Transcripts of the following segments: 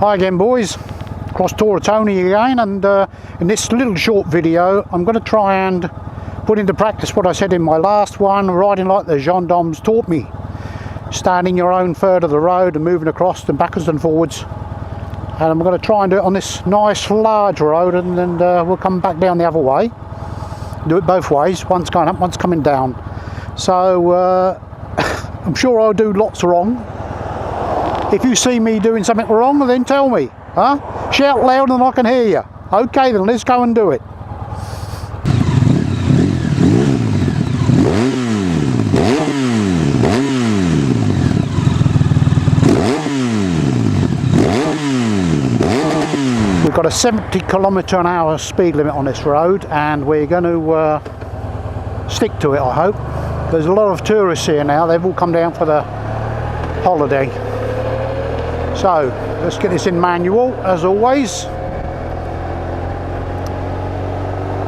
Hi again, boys. Crosstourer Tony again, and in this little short video I'm going to try and put into practice what I said in my last one, riding like the gendarmes taught me. Standing your own third of the road and moving across and backwards and forwards. And I'm going to try and do it on this nice large road, and then we'll come back down the other way. Do it both ways, once going up, once coming down. So I'm sure I'll do lots wrong. If you see me doing something wrong, then tell me. Huh? Shout loud and I can hear you. Okay then, let's go and do it. We've got a 70 km/h speed limit on this road, and we're going to stick to it, I hope. There's a lot of tourists here now. They've all come down for the holiday. So let's get this in manual as always.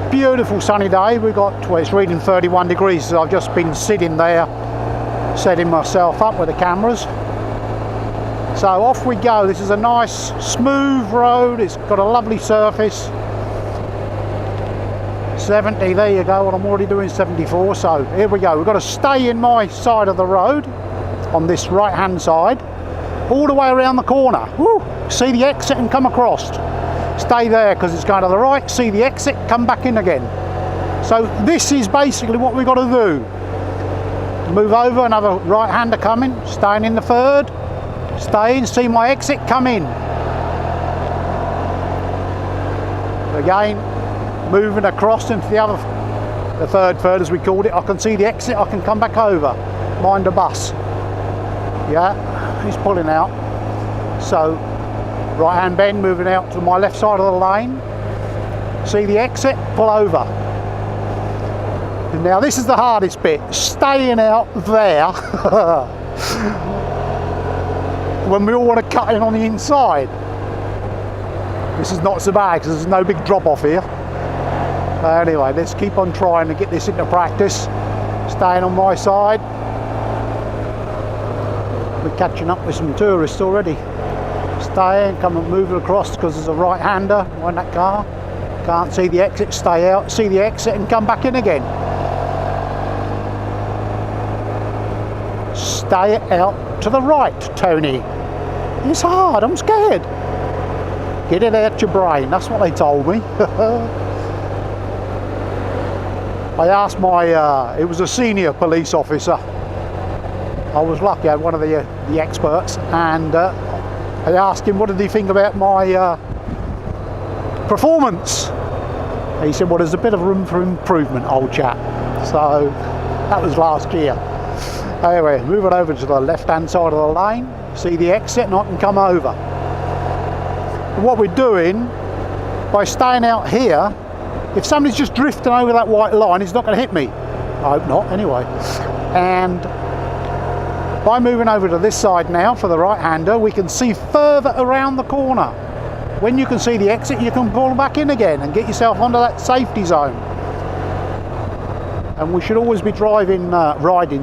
Beautiful sunny day. We've got, well, it's reading 31 degrees, so I've just been sitting there setting myself up with the cameras. So off we go. This is a nice smooth road. It's got a lovely surface. 70, there you go, and I'm already doing 74. So here we go. We've got to stay in my side of the road on this right hand side all the way around the corner. Woo! See the exit and come across. Stay there because it's going to the right. See the exit, come back in again. So this is basically what we've got to do. Move over, another right hander coming, staying in the third. Stay in, see my exit, come in. Again, moving across into the third as we called it. I can see the exit, I can come back over. Mind the bus. Yeah, he's pulling out. So, right hand bend, moving out to my left side of the lane. See the exit, pull over. Now this is the hardest bit, staying out there. When we all want to cut in on the inside. This is not so bad because there's no big drop off here. Anyway, let's keep on trying to get this into practice. Staying on my side. We're catching up with some tourists already. Staying, come and move across because there's a right hander behind that car. Can't see the exit, stay out, see the exit and come back in again. Stay out to the right, Tony. It's hard, I'm scared. Get it out your brain, that's what they told me. I asked my, it was a senior police officer. I was lucky, I had one of the experts, and I asked him what did he think about my performance. He said, well, there's a bit of room for improvement, old chap. So that was last year. Anyway, moving over to the left hand side of the lane, see the exit and I can come over. And what we're doing, by staying out here, if somebody's just drifting over that white line, he's not going to hit me. I hope not, anyway. And by moving over to this side now for the right hander, we can see further around the corner. When you can see the exit, you can pull back in again and get yourself onto that safety zone. And we should always be riding,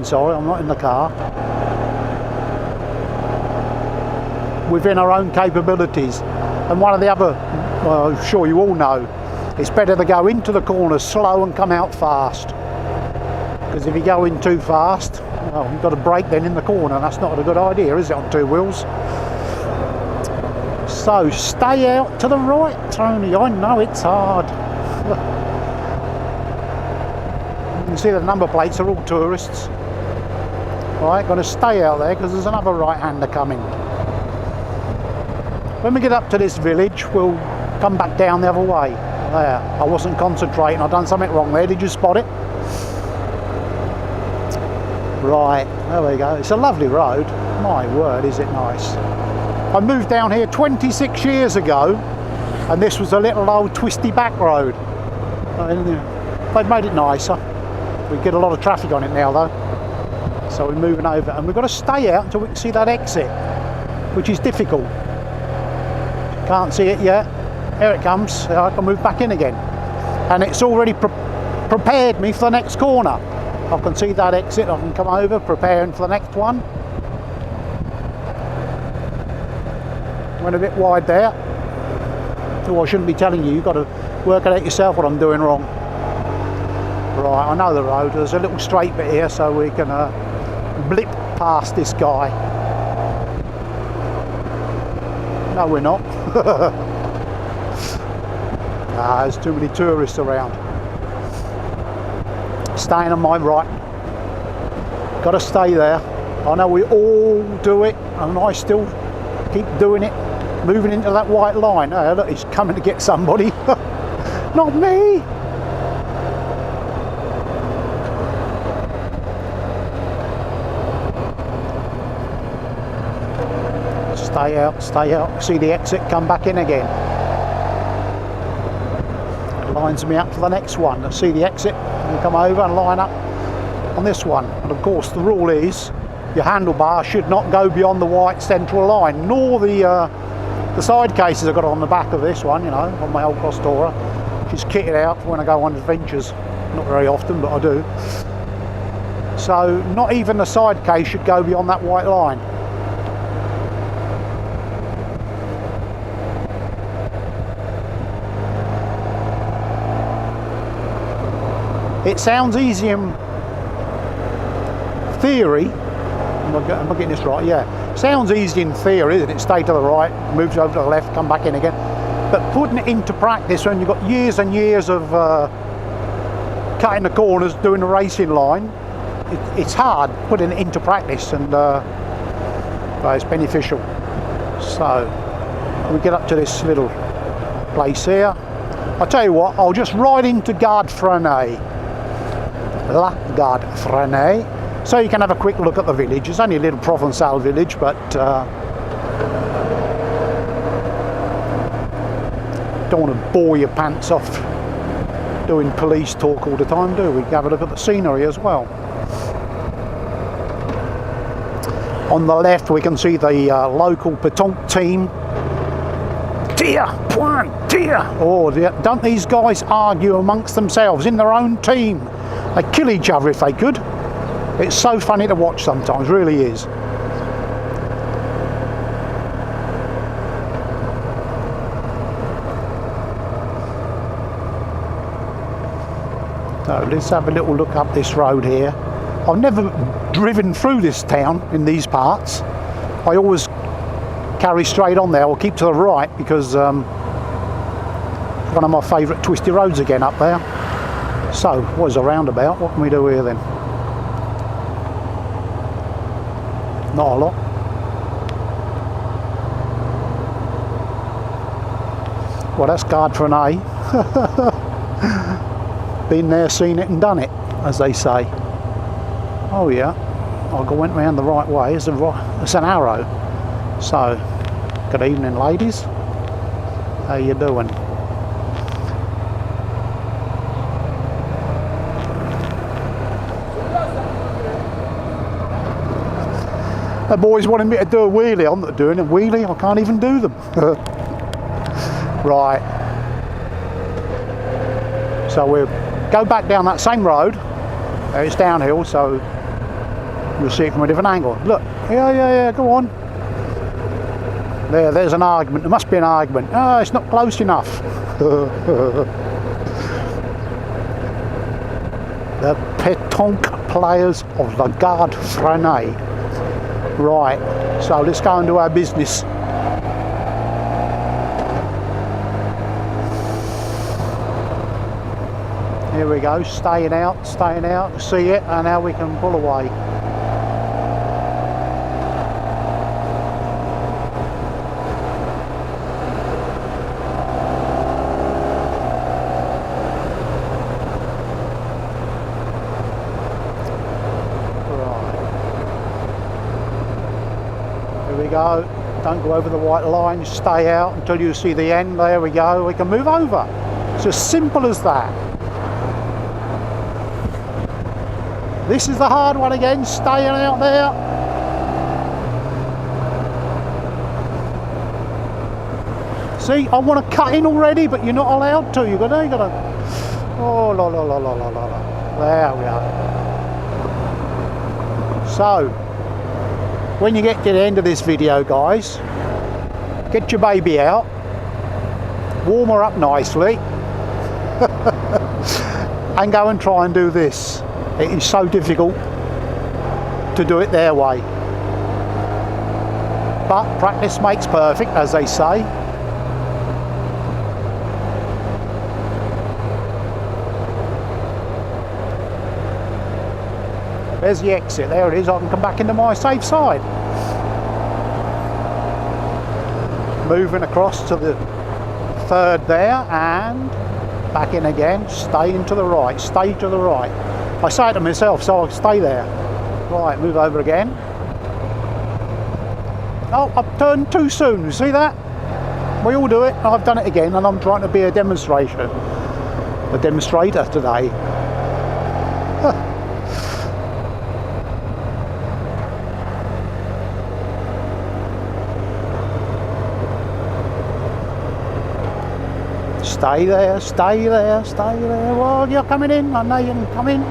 sorry, I'm not in the car, within our own capabilities. And one of the other, well, I'm sure you all know, it's better to go into the corners slow and come out fast. Because if you go in too fast, well, you've got to brake then in the corner, and that's not a good idea, is it, on two wheels? So, stay out to the right, Tony. I know it's hard. You can see the number plates are all tourists. Right, got to stay out there because there's another right-hander coming. When we get up to this village, we'll come back down the other way. There, I wasn't concentrating, I've done something wrong there. Did you spot it? Right, there we go. It's a lovely road. My word, is it nice. I moved down here 26 years ago, and this was a little old twisty back road. They've made it nicer. We get a lot of traffic on it now though. So we're moving over, and we've got to stay out until we can see that exit, which is difficult. Can't see it yet. Here it comes. I can move back in again. And it's already prepared me for the next corner. I can see that exit, I can come over, preparing for the next one. went a bit wide there. Oh, I shouldn't be telling you, you've got to work it out yourself what I'm doing wrong. Right, I know the road. There's a little straight bit here so we can blip past this guy. No, we're not. There's too many tourists around. Staying on my right. Got to stay there. I know we all do it, and I still keep doing it. Moving into that white line. Oh, look, he's coming to get somebody. Not me. Stay out, stay out. See the exit, come back in again. It lines me up to the next one. See the exit, and come over and line up on this one. And of course the rule is your handlebar should not go beyond the white central line, nor the side cases I've got on the back of this one, you know, on my old Crosstourer. Just kitted out for when I go on adventures. Not very often, but I do. So not even the side case should go beyond that white line. It sounds easy in theory. Am I getting this right? Yeah. Sounds easy in theory, isn't it? Stay to the right, moves over to the left, come back in again. But putting it into practice when you've got years and years of cutting the corners, doing the racing line, it's hard putting it into practice, and but it's beneficial. So we get up to this little place here. I'll tell you what, I'll just ride into Garde Freinet. La Garde Freinet. So you can have a quick look at the village. It's only a little Provençal village, but don't want to bore your pants off doing police talk all the time, do we? We can have a look at the scenery as well. On the left we can see the local pétanque team. Tir, point, tir. Oh, don't these guys argue amongst themselves in their own team? They kill each other if they could. It's so funny to watch sometimes, really is. So let's have a little look up this road here. I've never driven through this town in these parts. I always carry straight on there or keep to the right because one of my favourite twisty roads again up there. So, what is a roundabout? What can we do here then? Not a lot. Well, that's Garde Freinet. Been there, seen it and done it, as they say. Oh yeah, I went round the right way. It's an arrow. So, good evening ladies. How you doing? The boys wanted me to do a wheelie. I'm not doing a wheelie, I can't even do them. Right. So we'll go back down that same road. It's downhill, so you'll see it from a different angle. Look, yeah, go on. There's an argument. There must be an argument. Oh, it's not close enough. The pétanque players of the Garde Freinet. Right, so let's go and do our business. Here we go, staying out, see it, and now we can pull away. Go. Don't go over the white line, stay out until you see the end. There we go, we can move over. It's as simple as that. This is the hard one again, staying out there. See, I want to cut in already, but you're not allowed to. You gotta. Oh, la. There we are. So, when you get to the end of this video, guys, get your baby out, warm her up nicely, and go and try and do this. It is so difficult to do it their way. But practice makes perfect, as they say. There's the exit, there it is. I can come back into my safe side. Moving across to the third there and back in again. Stay into the right, stay to the right. I say it to myself, so I'll stay there. Right, move over again. Oh, I've turned too soon, you see that? We all do it, I've done it again, and I'm trying to be a demonstrator today. Stay there, stay there, stay there. Well, you're coming in, I know you can come in.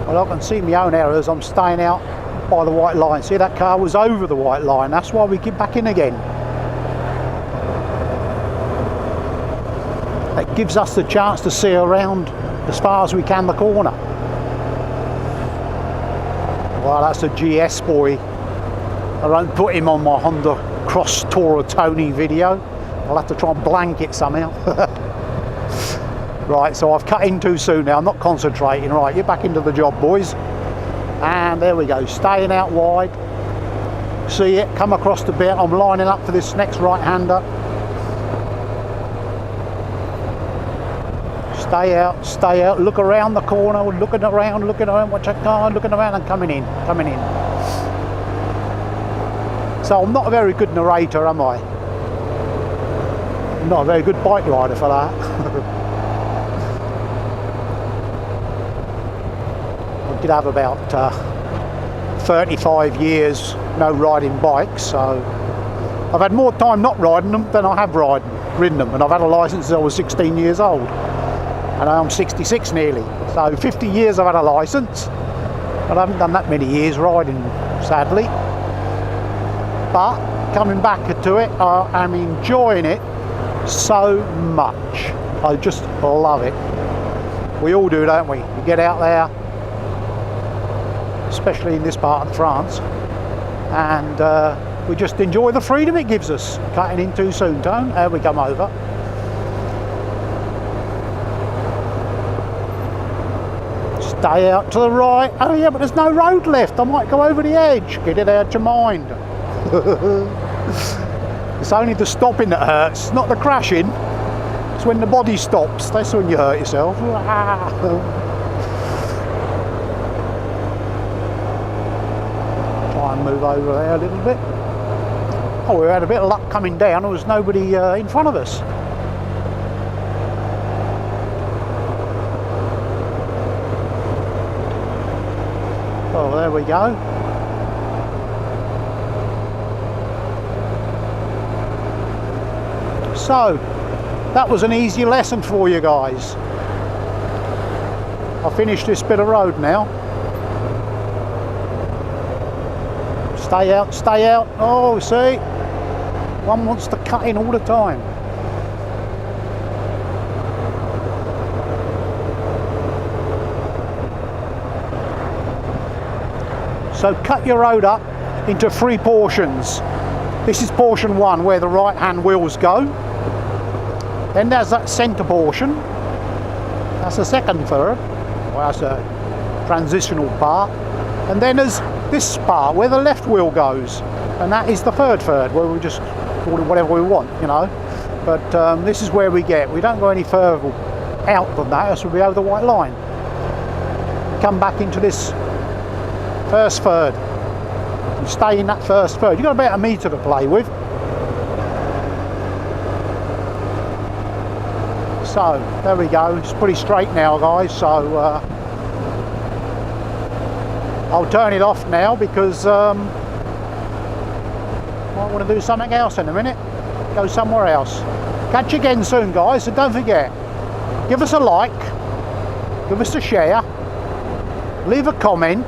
Well, I can see my own errors. I'm staying out by the white line. See, that car was over the white line. That's why we get back in again. That gives us the chance to see around as far as we can the corner. Well, that's a GS boy. I won't put him on my Honda Crosstourer Tony video. I'll have to try and blank it somehow. Right, so I've cut in too soon now. I'm not concentrating. Right, get back into the job, boys. And there we go, staying out wide. See it, come across the bit. I'm lining up for this next right-hander. Stay out, look around the corner, looking around, watch that car, looking around and coming in. So I'm not a very good narrator, am I? I'm not a very good bike rider for that. I did have about 35 years no riding bikes, so I've had more time not riding them than I have ridden them, and I've had a licence since I was 16 years old. And I'm 66 nearly, so 50 years I've had a licence, but I haven't done that many years riding, sadly. But coming back to it, I'm enjoying it so much. I just love it. We all do, don't we? You get out there, especially in this part of France, and we just enjoy the freedom it gives us. Cutting in too soon, Tone. There we come over. Stay out to the right. Oh yeah, but there's no road left. I might go over the edge. Get it out your mind. It's only the stopping that hurts, not the crashing. It's when the body stops. That's when you hurt yourself. Try and move over there a little bit. Oh, we had a bit of luck coming down. There was nobody in front of us. Oh, there we go. So, that was an easy lesson for you guys. I've finished this bit of road now. Stay out, stay out. Oh, see? One wants to cut in all the time. So cut your road up into 3 portions. This is portion 1 where the right hand wheels go. Then there's that centre portion. That's the second third. Well, that's a transitional part. And then there's this part where the left wheel goes. And that is the third where we just call it whatever we want, you know. But this is where we get. We don't go any further out than that, else we'll be over the white line. Come back into this first third. You stay in that first third. You've got about a metre to play with. So there we go. It's pretty straight now, guys. So I'll turn it off now because I want to do something else in a minute. Go somewhere else. Catch you again soon, guys. So don't forget, give us a like, give us a share, leave a comment,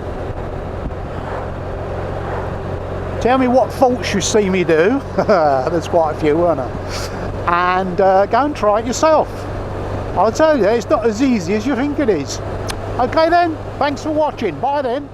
tell me what faults you see me do, there's quite a few, aren't there? And go and try it yourself. I'll tell you, it's not as easy as you think it is. Okay then, thanks for watching, bye then.